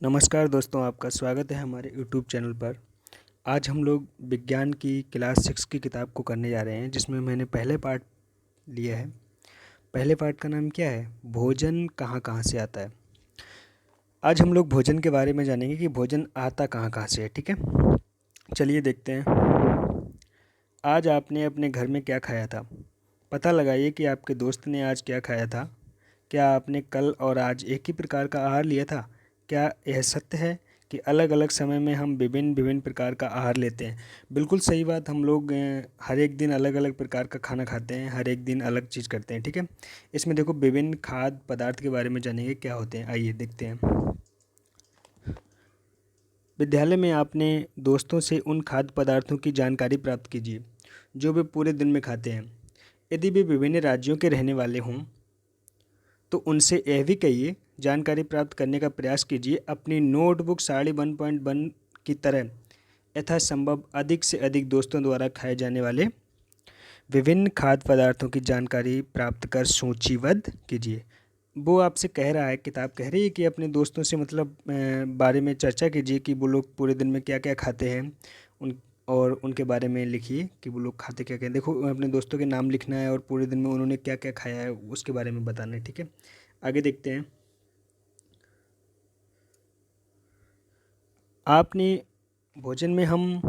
नमस्कार दोस्तों, आपका स्वागत है हमारे यूट्यूब चैनल पर। आज हम लोग विज्ञान की क्लास 6 की किताब को करने जा रहे हैं, जिसमें मैंने पहले पार्ट लिया है। पहले पार्ट का नाम क्या है? भोजन कहाँ कहाँ से आता है। आज हम लोग भोजन के बारे में जानेंगे कि भोजन आता कहाँ कहाँ से है। ठीक है, चलिए देखते हैं। आज आपने अपने घर में क्या खाया था? पता लगाइए कि आपके दोस्त ने आज क्या खाया था। क्या आपने कल और आज एक ही प्रकार का आहार लिया था? क्या यह सत्य है कि अलग अलग समय में हम विभिन्न विभिन्न प्रकार का आहार लेते हैं? बिल्कुल सही बात। हम लोग हर एक दिन अलग अलग प्रकार का खाना खाते हैं, हर एक दिन अलग चीज़ करते हैं। ठीक है, इसमें देखो विभिन्न खाद्य पदार्थ के बारे में जानेंगे क्या होते हैं। आइए देखते हैं। विद्यालय में आपने दोस्तों से उन खाद्य पदार्थों की जानकारी प्राप्त कीजिए जो वे पूरे दिन में खाते हैं। यदि वे विभिन्न राज्यों के रहने वाले हों तो उनसे यह भी कहिए। जानकारी प्राप्त करने का प्रयास कीजिए। अपनी नोटबुक साड़ी 1.1 की तरह यथासंभव अधिक से अधिक दोस्तों द्वारा खाए जाने वाले विभिन्न खाद्य पदार्थों की जानकारी प्राप्त कर सूचीबद्ध कीजिए। वो आपसे कह रहा है, किताब कह रही है कि अपने दोस्तों से मतलब बारे में चर्चा कीजिए कि वो लोग पूरे दिन में क्या क्या खाते हैं उन और उनके बारे में लिखिए कि वो लोग खाते क्या क्या हैं। देखो, अपने दोस्तों के नाम लिखना है और पूरे दिन में उन्होंने क्या क्या खाया है उसके बारे में बताना है। ठीक है, आगे देखते हैं। आपने भोजन में हम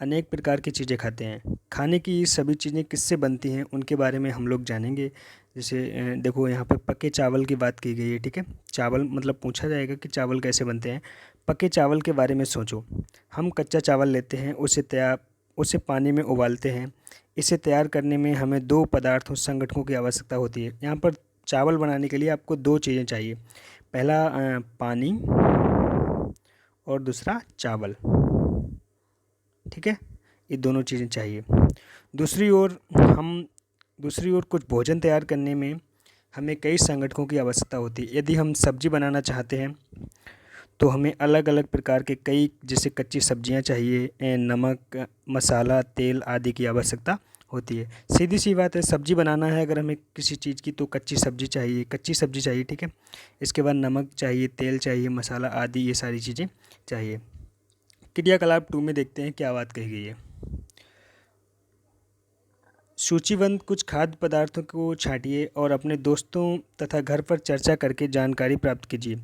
अनेक प्रकार की चीज़ें खाते हैं। खाने की ये सभी चीज़ें किससे बनती हैं उनके बारे में हम लोग जानेंगे। जैसे देखो यहाँ पे पके चावल की बात की गई है। ठीक है, चावल मतलब पूछा जाएगा कि चावल कैसे बनते हैं। पके चावल के बारे में सोचो। हम कच्चा चावल लेते हैं, उसे पानी में उबालते हैं। इसे तैयार करने में हमें दो पदार्थों संगठनों की आवश्यकता होती है। यहाँ पर चावल बनाने के लिए आपको दो चीज़ें चाहिए। पहला पानी और दूसरा चावल। ठीक है, ये दोनों चीज़ें चाहिए। दूसरी ओर हम दूसरी ओर कुछ भोजन तैयार करने में हमें कई संगठनों की आवश्यकता होती है। यदि हम सब्जी बनाना चाहते हैं तो हमें अलग अलग प्रकार के कई जैसे कच्ची सब्जियां चाहिए, नमक, मसाला, तेल आदि की आवश्यकता होती है। सीधी सी बात है, सब्जी बनाना है अगर हमें किसी चीज़ की तो कच्ची सब्जी चाहिए। ठीक है, इसके बाद नमक चाहिए, तेल चाहिए, मसाला आदि ये सारी चीज़ें चाहिए। क्रियाकलाप 2 में देखते हैं क्या बात कही गई है। सूचीबद्ध कुछ खाद्य पदार्थों को छांटिए और अपने दोस्तों तथा घर पर चर्चा करके जानकारी प्राप्त कीजिए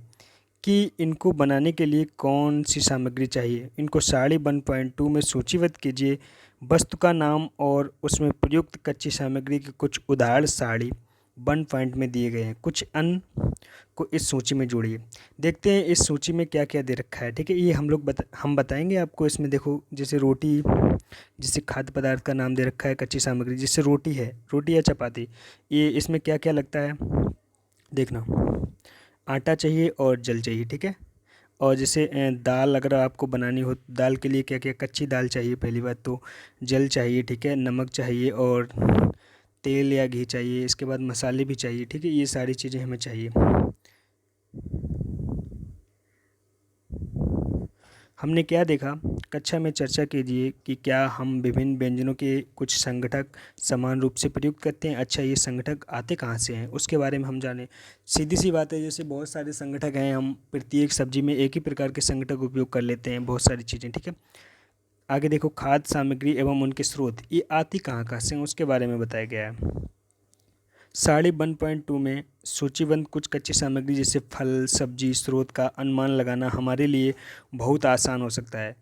कि इनको बनाने के लिए कौन सी सामग्री चाहिए। इनको साड़ी 1.2 में सूचीबद्ध कीजिए। वस्तु का नाम और उसमें प्रयुक्त कच्ची सामग्री के कुछ उदाहरण साड़ी 1 पॉइंट में दिए गए हैं। कुछ अन्य को इस सूची में जोड़िए। देखते हैं इस सूची में क्या क्या दे रखा है। ठीक है, ये हम बताएंगे आपको। इसमें देखो, जैसे रोटी, जिसे खाद्य पदार्थ का नाम दे रखा है कच्ची सामग्री, जिससे रोटी है, रोटी या चपाती। ये इसमें क्या क्या लगता है देखना। आटा चाहिए और जल चाहिए। ठीक है, और जैसे दाल अगर आपको बनानी हो, दाल के लिए क्या क्या, कच्ची दाल चाहिए पहली बात तो, जल चाहिए। ठीक है, नमक चाहिए और तेल या घी चाहिए। इसके बाद मसाले भी चाहिए। ठीक है, ये सारी चीज़ें हमें चाहिए। हमने क्या देखा? कक्षा में चर्चा कीजिए कि क्या हम विभिन्न व्यंजनों के कुछ संगठक समान रूप से प्रयुक्त करते हैं। अच्छा, ये संगठक आते कहाँ से हैं उसके बारे में हम जानें। सीधी सी बात है, जैसे बहुत सारे संगठक हैं, हम प्रत्येक सब्जी में एक ही प्रकार के संगठक उपयोग कर लेते हैं, बहुत सारी चीज़ें। ठीक है, आगे देखो, खाद्य सामग्री एवं उनके स्रोत, ये आती कहाँ कहाँ से हैं उसके बारे में बताया गया है। साड़ी 1.2 में सूचीबद्ध कुछ कच्ची सामग्री जैसे फल, सब्जी, स्रोत का अनुमान लगाना हमारे लिए बहुत आसान हो सकता है।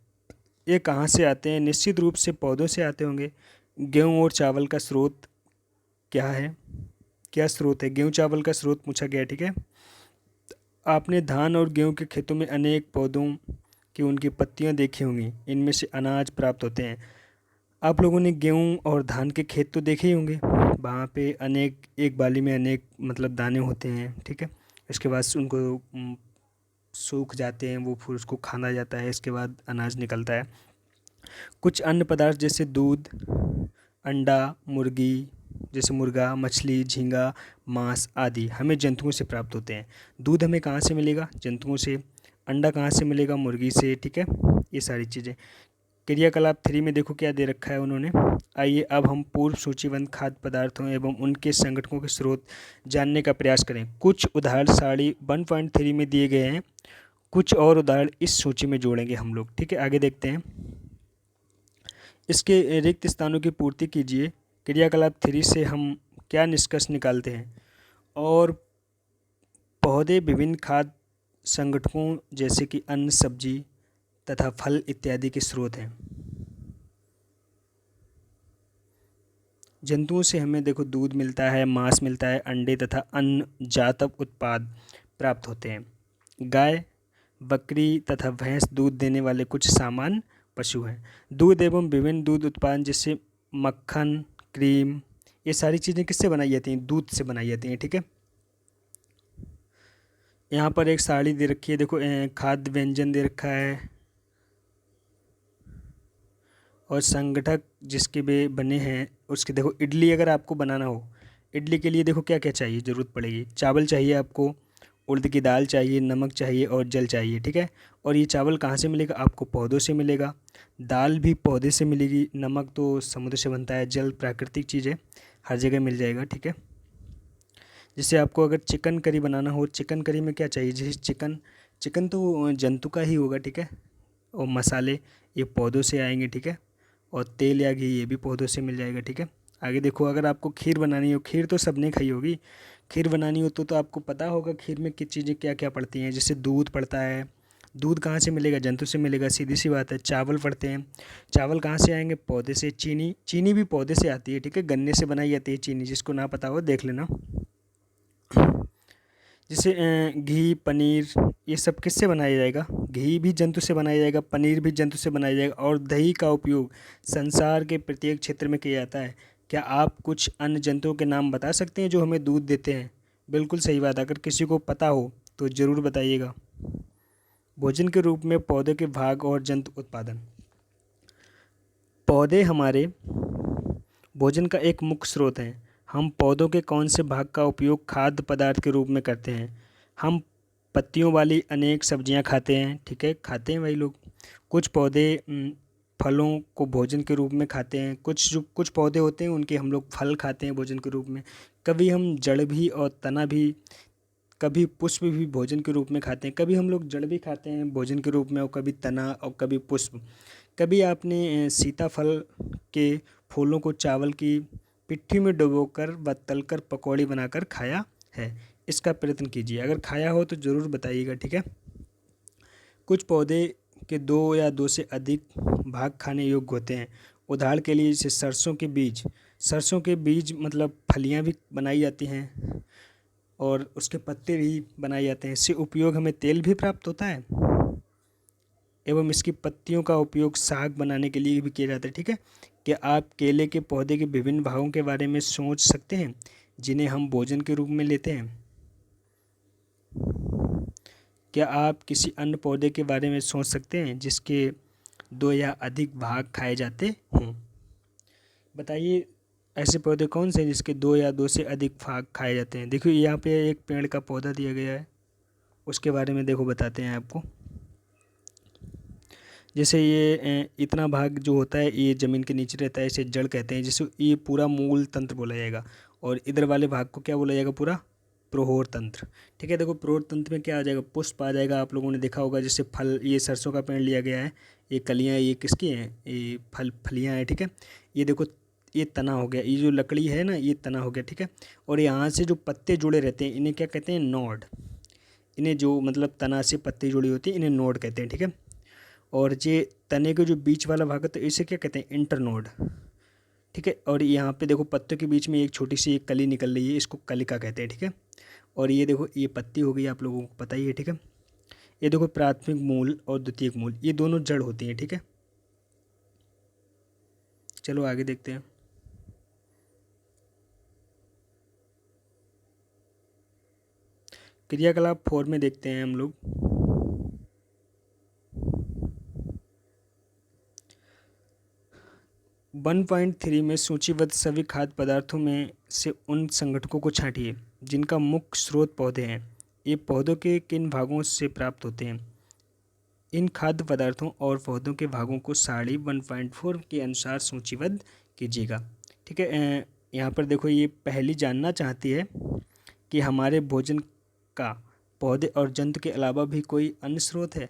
ये कहाँ से आते हैं? निश्चित रूप से पौधों से आते होंगे। गेहूँ और चावल का स्रोत क्या है? क्या स्रोत है? गेहूँ चावल का स्रोत पूछा गया। ठीक है, आपने धान और गेहूँ के खेतों में अनेक पौधों की उनकी पत्तियाँ देखी होंगी। इनमें से अनाज प्राप्त होते हैं। आप लोगों ने गेहूँ और धान के खेत तो देखे ही होंगे। वहाँ पे अनेक, एक बाली में अनेक मतलब दाने होते हैं। ठीक है, इसके बाद से उनको सूख जाते हैं वो, फिर उसको खाना जाता है, इसके बाद अनाज निकलता है। कुछ अन्य पदार्थ जैसे दूध, अंडा, मुर्गी जैसे मुर्गा, मछली, झींगा, मांस आदि हमें जंतुओं से प्राप्त होते हैं। दूध हमें कहाँ से मिलेगा? जंतुओं से। अंडा कहाँ से मिलेगा? मुर्गी से। ठीक है, ये सारी चीज़ें। क्रियाकलाप 3 में देखो क्या दे रखा है उन्होंने। आइए अब हम पूर्व सूचीबद्ध खाद्य पदार्थों एवं उनके संगठनों के स्रोत जानने का प्रयास करें। कुछ उदाहरण साड़ी 1.3 में दिए गए हैं। कुछ और उदाहरण इस सूची में जोड़ेंगे हम लोग। ठीक है, आगे देखते हैं। इसके रिक्त स्थानों की पूर्ति कीजिए। क्रियाकलाप 3 से हम क्या निष्कर्ष निकालते हैं? और पौधे विभिन्न खाद्य संगठकों जैसे कि अन्न, सब्जी तथा फल इत्यादि के स्रोत हैं। जंतुओं से हमें देखो दूध मिलता है, मांस मिलता है, अंडे तथा अन्य जातक उत्पाद प्राप्त होते हैं। गाय, बकरी तथा भैंस दूध देने वाले कुछ सामान्य पशु हैं। दूध एवं विभिन्न दूध उत्पाद जैसे मक्खन, क्रीम, ये सारी चीज़ें किससे बनाई जाती हैं? दूध से बनाई जाती हैं। ठीक है, यहाँ पर एक साड़ी दे रखी है, देखो खाद्य व्यंजन दे रखा है और संगठक जिसके वे बने हैं उसके देखो इडली अगर आपको बनाना हो, इडली के लिए देखो क्या क्या चाहिए, ज़रूरत पड़ेगी। चावल चाहिए आपको, उड़द की दाल चाहिए, नमक चाहिए और जल चाहिए। ठीक है, और ये चावल कहाँ से मिलेगा? आपको पौधों से मिलेगा। दाल भी पौधे से मिलेगी, नमक तो समुद्र से बनता है, जल प्राकृतिक चीज़ है, हर जगह मिल जाएगा। ठीक है, जैसे आपको अगर चिकन करी बनाना हो, चिकन करी में क्या चाहिए? जैसे चिकन चिकन तो जंतु का ही होगा। ठीक है, और मसाले ये पौधों से आएंगे। ठीक है, और तेल या घी ये भी पौधों से मिल जाएगा। ठीक है, आगे देखो, अगर आपको खीर बनानी हो, खीर तो सबने खाई होगी, खीर बनानी हो तो आपको पता होगा खीर में किस चीज़ें क्या क्या पड़ती हैं। जैसे दूध पड़ता है, दूध कहाँ से मिलेगा? जंतु से मिलेगा, सीधी सी बात है। चावल पड़ते हैं, चावल कहाँ से आएंगे? पौधे से। चीनी, चीनी भी पौधे से आती है। ठीक है, गन्ने से बनाई जाती है चीनी, जिसको ना पता हो देख लेना। जैसे घी, पनीर, ये सब किससे बनाया जाएगा? घी भी जंतु से बनाया जाएगा, पनीर भी जंतु से बनाया जाएगा, और दही का उपयोग संसार के प्रत्येक क्षेत्र में किया जाता है। क्या आप कुछ अन्य जंतुओं के नाम बता सकते हैं जो हमें दूध देते हैं? बिल्कुल सही बात, अगर किसी को पता हो तो ज़रूर बताइएगा। भोजन के रूप में पौधे के भाग और जंतु उत्पादन। पौधे हमारे भोजन का एक मुख्य स्रोत हैं। हम पौधों के कौन से भाग का उपयोग खाद्य पदार्थ के रूप में करते हैं? हम पत्तियों वाली अनेक सब्जियां खाते हैं। ठीक है, खाते हैं वही लोग। कुछ पौधे फलों को भोजन के रूप में खाते हैं। कुछ पौधे होते हैं उनके हम लोग फल खाते हैं भोजन के रूप में। कभी हम जड़ भी और तना भी, कभी पुष्प भी भोजन के रूप में खाते हैं। कभी हम लोग जड़ भी खाते हैं भोजन के रूप में, और कभी तना और कभी पुष्प। कभी आपने सीताफल के फूलों को चावल की पिट्ठी में डुबोकर व तलकर पकौड़ी बनाकर खाया है? इसका प्रयत्न कीजिए, अगर खाया हो तो ज़रूर बताइएगा। ठीक है, कुछ पौधे के 2 या 2 से अधिक भाग खाने योग्य होते हैं। उदाहरण के लिए जैसे सरसों के बीज, सरसों के बीज मतलब फलियां भी बनाई जाती हैं और उसके पत्ते भी बनाए जाते हैं। इससे उपयोग हमें तेल भी प्राप्त होता है एवं इसकी पत्तियों का उपयोग साग बनाने के लिए भी किया जाता है। ठीक है, क्या आप केले के पौधे के विभिन्न भागों के बारे में सोच सकते हैं जिन्हें हम भोजन के रूप में लेते हैं? क्या आप किसी अन्य पौधे के बारे में सोच सकते हैं जिसके 2 या अधिक भाग खाए जाते हों? बताइए, ऐसे पौधे कौन से हैं जिसके 2 या 2 से अधिक भाग खाए जाते हैं? देखिए यहाँ पे एक पेड़ का पौधा दिया गया है, उसके बारे में देखो बताते हैं आपको। जैसे ये इतना भाग जो होता है ये ज़मीन के नीचे रहता है, इसे जड़ कहते हैं। जैसे ये पूरा मूल तंत्र बोला जाएगा, और इधर वाले भाग को क्या बोला जाएगा? पूरा प्रोहोर तंत्र। ठीक है, देखो प्रोहोर तंत्र में क्या आ जाएगा? पुष्प आ जाएगा। आप लोगों ने देखा होगा, जैसे फल, ये सरसों का पेड़ लिया गया है, ये कलियाँ ये किसकी हैं? ये फलियाँ हैं। ठीक है, ये देखो ये तना हो गया, ये जो लकड़ी है ना ये तना हो गया। ठीक है, और यहाँ से जो पत्ते जुड़े रहते हैं इन्हें क्या कहते हैं? नोड। इन्हें जो मतलब तना से पत्ते जुड़ी होती है इन्हें नोड कहते हैं। ठीक है, और ये तने के जो बीच वाला भाग है तो इसे क्या कहते हैं? इंटरनोड। ठीक है, और यहाँ पे देखो पत्तों के बीच में एक छोटी सी एक कली निकल रही है, इसको कलिका कहते हैं। ठीक है, और ये देखो ये पत्ती हो गई, आप लोगों को पता ही है। ठीक है, ये देखो प्राथमिक मूल और द्वितीयक मूल, ये दोनों जड़ होती हैं। ठीक है, चलो आगे देखते हैं। क्रियाकलाप 4 में देखते हैं हम लोग। 1.3 में सूचीबद्ध सभी खाद्य पदार्थों में से उन संगठकों को छांटिए जिनका मुख्य स्रोत पौधे हैं। ये पौधों के किन भागों से प्राप्त होते हैं? इन खाद्य पदार्थों और पौधों के भागों को सारणी 1.4 के अनुसार सूचीबद्ध कीजिएगा। ठीक है, यहाँ पर देखो ये पहली जानना चाहती है कि हमारे भोजन का पौधे और जंतु के अलावा भी कोई अन्य स्रोत है?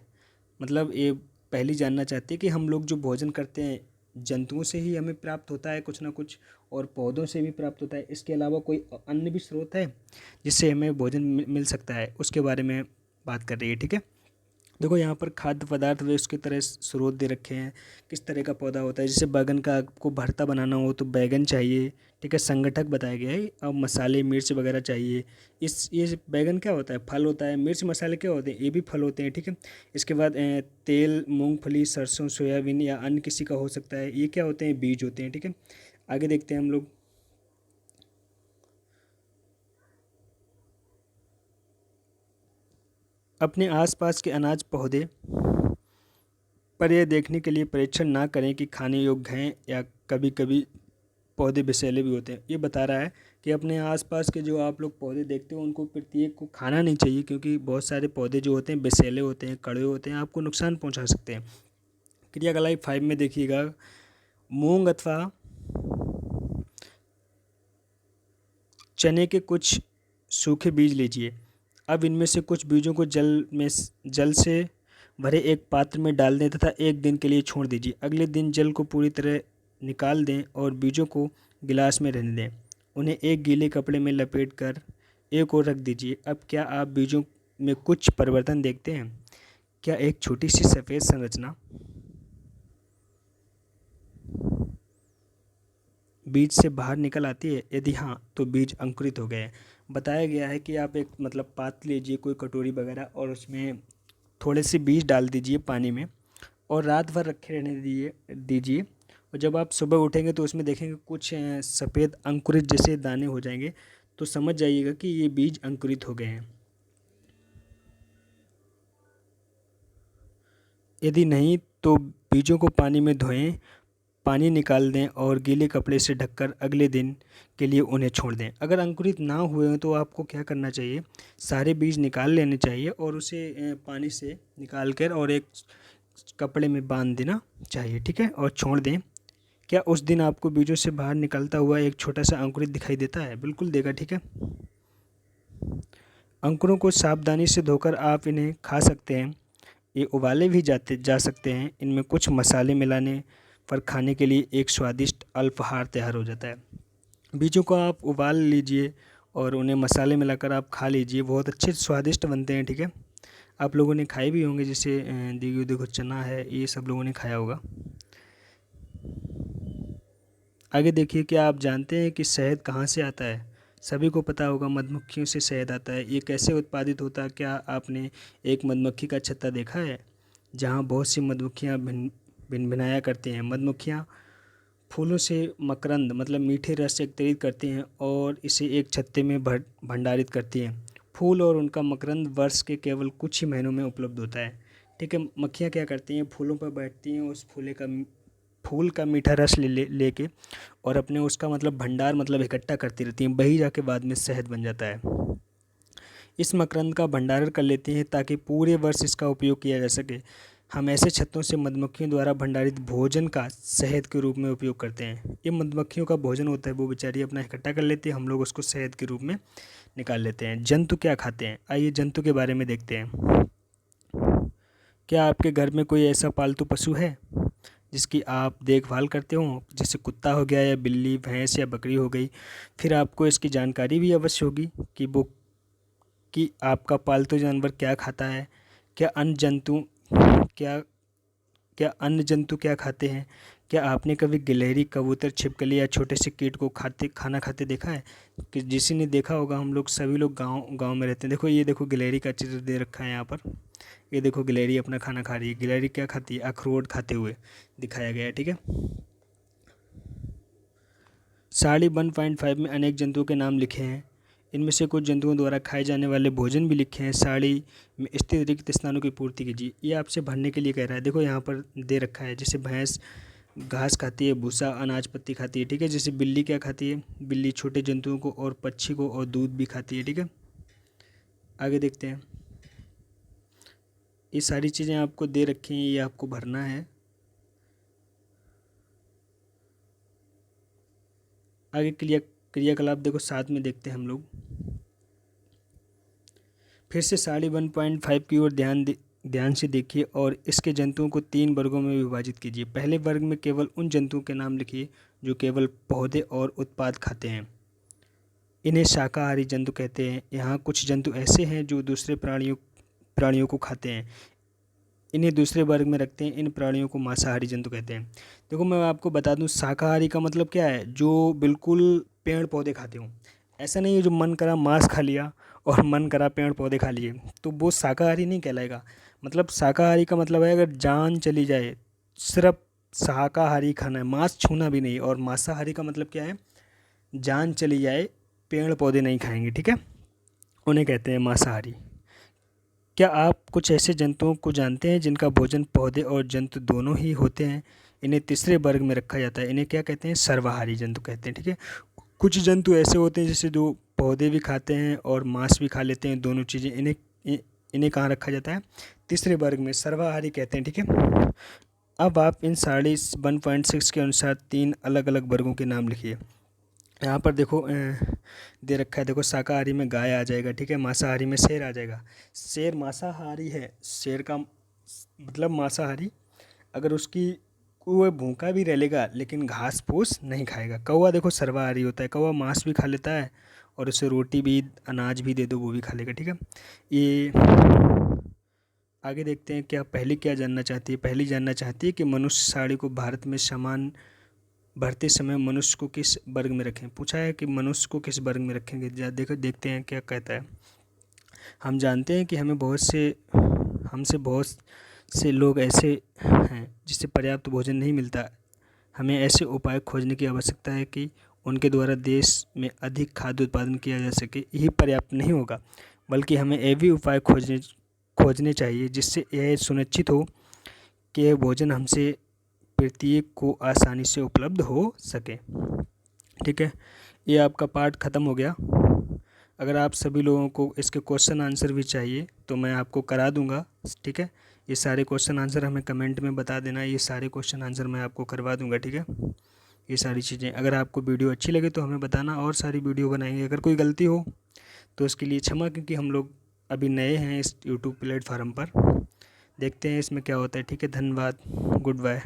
मतलब ये पहली जानना चाहते हैं कि हम लोग जो भोजन करते हैं जंतुओं से ही हमें प्राप्त होता है कुछ ना कुछ, और पौधों से भी प्राप्त होता है, इसके अलावा कोई अन्य भी स्रोत है जिससे हमें भोजन मिल सकता है, उसके बारे में बात कर रही है। ठीक है, देखो यहाँ पर खाद्य पदार्थ वे उसकी तरह स्रोत दे रखे हैं, किस तरह का पौधा होता है। जैसे बैगन का आपको भरता बनाना हो तो बैगन चाहिए। ठीक है, संगठक बताया गया है। अब मसाले मिर्च वगैरह चाहिए। इस ये बैगन क्या होता है, फल होता है। मिर्च मसाले क्या होते हैं, ये भी फल होते हैं। ठीक है, इसके बाद तेल, मूंगफली, सरसों, सोयाबीन या अन्य किसी का हो सकता है, ये क्या होते हैं, बीज होते हैं। ठीक है, आगे देखते हैं हम लोग। अपने आसपास के अनाज पौधे पर यह देखने के लिए परीक्षण ना करें कि खाने योग्य हैं, या कभी कभी पौधे विषैले भी होते हैं। ये बता रहा है कि अपने आसपास के जो आप लोग पौधे देखते हो उनको प्रत्येक को खाना नहीं चाहिए, क्योंकि बहुत सारे पौधे जो होते हैं विषैले होते हैं, कड़वे होते हैं, आपको नुकसान पहुंचा सकते हैं। क्रियाकलाप 5 में देखिएगा, मूंग अथवा चने के कुछ सूखे बीज लीजिए। अब इनमें से कुछ बीजों को जल से भरे एक पात्र में डाल दें तथा एक दिन के लिए छोड़ दीजिए। अगले दिन जल को पूरी तरह निकाल दें और बीजों को गिलास में रहने दें। उन्हें एक गीले कपड़े में लपेट कर एक ओर रख दीजिए। अब क्या आप बीजों में कुछ परिवर्तन देखते हैं? क्या एक छोटी सी सफ़ेद संरचना बीज से बाहर निकल आती है? यदि हाँ, तो बीज अंकुरित हो गए हैं। बताया गया है कि आप एक मतलब पात्र लीजिए, कोई कटोरी वगैरह, और उसमें थोड़े से बीज डाल दीजिए पानी में, और रात भर रखे रहने दीजिए। और जब आप सुबह उठेंगे तो उसमें देखेंगे कुछ सफ़ेद अंकुरित जैसे दाने हो जाएंगे, तो समझ जाइएगा कि ये बीज अंकुरित हो गए हैं। यदि नहीं तो बीजों को पानी में धोएं, पानी निकाल दें और गीले कपड़े से ढककर अगले दिन के लिए उन्हें छोड़ दें। अगर अंकुरित ना हुए हों तो आपको क्या करना चाहिए, सारे बीज निकाल लेने चाहिए और उसे पानी से निकाल कर और एक कपड़े में बांध देना चाहिए। ठीक है, और छोड़ दें। क्या उस दिन आपको बीजों से बाहर निकलता हुआ एक छोटा सा अंकुरित दिखाई देता है? बिल्कुल देगा। ठीक है, अंकुरों को सावधानी से धोकर आप इन्हें खा सकते हैं। ये उबाले भी जा सकते हैं। इनमें कुछ मसाले मिलाने पर खाने के लिए एक स्वादिष्ट अल्पाहार तैयार हो जाता है। बीजों को आप उबाल लीजिए और उन्हें मसाले मिलाकर आप खा लीजिए, बहुत अच्छे स्वादिष्ट बनते हैं। ठीक है, आप लोगों ने खाए भी होंगे, जैसे देखो चना है, ये सब लोगों ने खाया होगा। आगे देखिए, क्या आप जानते हैं कि शहद कहाँ से आता है? सभी को पता होगा, मधुमक्खियों से शहद आता है। ये कैसे उत्पादित होता है? क्या आपने एक मधुमक्खी का छत्ता देखा है जहाँ बहुत सी मधुमक्खियाँ भिनभिनाया करती हैं? मधुमक्खियाँ फूलों से मकरंद मतलब मीठे रस एकत्रित करती हैं और इसे एक छत्ते में भंडारित करती हैं। फूल और उनका मकरंद वर्ष के केवल कुछ ही महीनों में उपलब्ध होता है। ठीक है, मक्खियाँ क्या करती हैं, फूलों पर बैठती हैं, उस फूल का मीठा रस लेके और अपने उसका मतलब भंडार मतलब इकट्ठा करती रहती हैं, वही जाके बाद में शहद बन जाता है। इस मकरंद का भंडारण कर लेती हैं ताकि पूरे वर्ष इसका उपयोग किया जा सके। हम ऐसे छत्तों से मधुमक्खियों द्वारा भंडारित भोजन का शहद के रूप में उपयोग करते हैं। ये मधुमक्खियों का भोजन होता है, वो बेचारी अपना इकट्ठा कर लेती है, हम लोग उसको शहद के रूप में निकाल लेते हैं। जंतु क्या खाते हैं? आइए जंतु के बारे में देखते हैं। क्या आपके घर में कोई ऐसा पालतू पशु है जिसकी आप देखभाल करते हो, जैसे कुत्ता हो गया या बिल्ली, भैंस या बकरी हो गई? फिर आपको इसकी जानकारी भी अवश्य होगी कि वो कि आपका पालतू जानवर क्या खाता है। क्या अन्य जंतु क्या क्या अन्य जंतु क्या खाते हैं? क्या आपने कभी गिलहरी, कबूतर, छिपकली या छोटे से कीट को खाना खाते देखा है? कि जिसी ने देखा होगा, हम लोग सभी लोग गांव गांव में रहते हैं। देखो, ये देखो गिलहरी का चित्र दे रखा है यहाँ पर। ये देखो गिलहरी अपना खाना खा रही है। गिलहरी क्या खाती है? अखरोट खाते हुए दिखाया गया है। ठीक है, साड़ी 1.5 में अनेक जंतुओं के नाम लिखे हैं। इनमें से कुछ जंतुओं द्वारा खाए जाने वाले भोजन भी लिखे हैं। साड़ी में स्थित रिक्त स्थानों की पूर्ति कीजिए। ये आपसे भरने के लिए कह रहा है। देखो यहाँ पर दे रखा है, जैसे भैंस घास खाती है, भूसा, अनाज, पत्ती खाती है। ठीक है, जैसे बिल्ली क्या खाती है? बिल्ली छोटे जंतुओं को और पक्षी को और दूध भी खाती है। ठीक है, आगे देखते हैं। ये सारी चीज़ें आपको दे रखी हैं, ये आपको भरना है। आगे क्रियाकलाप देखो साथ में देखते हैं हम लोग। फिर से साड़ी 1.5 की ओर ध्यान से देखिए और इसके जंतुओं को 3 वर्गों में विभाजित कीजिए। पहले वर्ग में केवल उन जंतुओं के नाम लिखिए जो केवल पौधे और उत्पाद खाते हैं, इन्हें शाकाहारी जंतु कहते हैं। यहाँ कुछ जंतु ऐसे हैं जो दूसरे प्राणियों को खाते हैं, इन्हें दूसरे वर्ग में रखते हैं। इन प्राणियों को मांसाहारी जंतु कहते हैं। देखो मैं आपको बता दूं, शाकाहारी का मतलब क्या है, जो बिल्कुल पेड़ पौधे खाते हों। ऐसा नहीं है जो मन करा मांस खा लिया और मन करा पेड़ पौधे खा लिए, तो वो शाकाहारी नहीं कहलाएगा। मतलब शाकाहारी का मतलब है अगर जान चली जाए, सिर्फ शाकाहारी खाना है, मांस छूना भी नहीं। और मांसाहारी का मतलब क्या है, जान चली जाए, पेड़ पौधे नहीं खाएंगे, ठीक है, उन्हें कहते हैं मांसाहारी। क्या आप कुछ ऐसे जंतुओं को जानते हैं जिनका भोजन पौधे और जंतु दोनों ही होते हैं? इन्हें तीसरे वर्ग में रखा जाता है, इन्हें क्या कहते हैं, सर्वाहारी जंतु कहते हैं, ठीक है। कुछ जंतु ऐसे होते हैं जैसे जो पौधे भी खाते हैं और मांस भी खा लेते हैं, दोनों चीज़ें, इन्हें कहाँ रखा जाता है, तीसरे वर्ग में, सर्वाहारी कहते हैं, ठीक है। अब आप इन साड़ी 1.6 के अनुसार 3 अलग अलग वर्गों के नाम लिखिए। यहाँ पर देखो दे रखा है, देखो शाकाहारी में गाय आ जाएगा, ठीक है, मांसाहारी में शेर आ जाएगा। शेर मांसाहारी है, शेर का मतलब मांसाहारी, अगर उसकी वो भूखा भी रह लेगा लेकिन घास फूस नहीं खाएगा। कौवा देखो सर्वाहारी होता है, कौवा मांस भी खा लेता है और उसे रोटी भी अनाज भी दे दो वो भी खा लेगा, ठीक है। ये आगे देखते हैं, क्या पहली क्या जानना चाहती है। पहली जानना चाहती है कि मनुष्य साड़ी को भारत में सामान भरते समय मनुष्य को किस वर्ग में रखें। पूछा है कि मनुष्य को किस वर्ग में रखेंगे, देखते हैं क्या कहता है। हम जानते हैं कि हमसे बहुत से लोग ऐसे हैं जिससे पर्याप्त भोजन नहीं मिलता। हमें ऐसे उपाय खोजने की आवश्यकता है कि उनके द्वारा देश में अधिक खाद्य उत्पादन किया जा सके। यही पर्याप्त नहीं होगा, बल्कि हमें ये भी उपाय खोजने चाहिए जिससे यह सुनिश्चित हो कि यह भोजन हमसे प्रत्येक को आसानी से उपलब्ध हो सके, ठीक है। ये आपका पार्ट ख़त्म हो गया। अगर आप सभी लोगों को इसके क्वेश्चन आंसर भी चाहिए तो मैं आपको करा दूंगा, ठीक है। ये सारे क्वेश्चन आंसर हमें कमेंट में बता देना, ये सारे क्वेश्चन आंसर मैं आपको करवा दूंगा, ठीक है। ये सारी चीज़ें, अगर आपको वीडियो अच्छी लगे तो हमें बताना, और सारी वीडियो बनाएंगे। अगर कोई गलती हो तो उसके लिए क्षमा, क्योंकि हम लोग अभी नए हैं इस यूट्यूब प्लेटफार्म पर। देखते हैं इसमें क्या होता है, ठीक है। धन्यवाद, गुड बाय।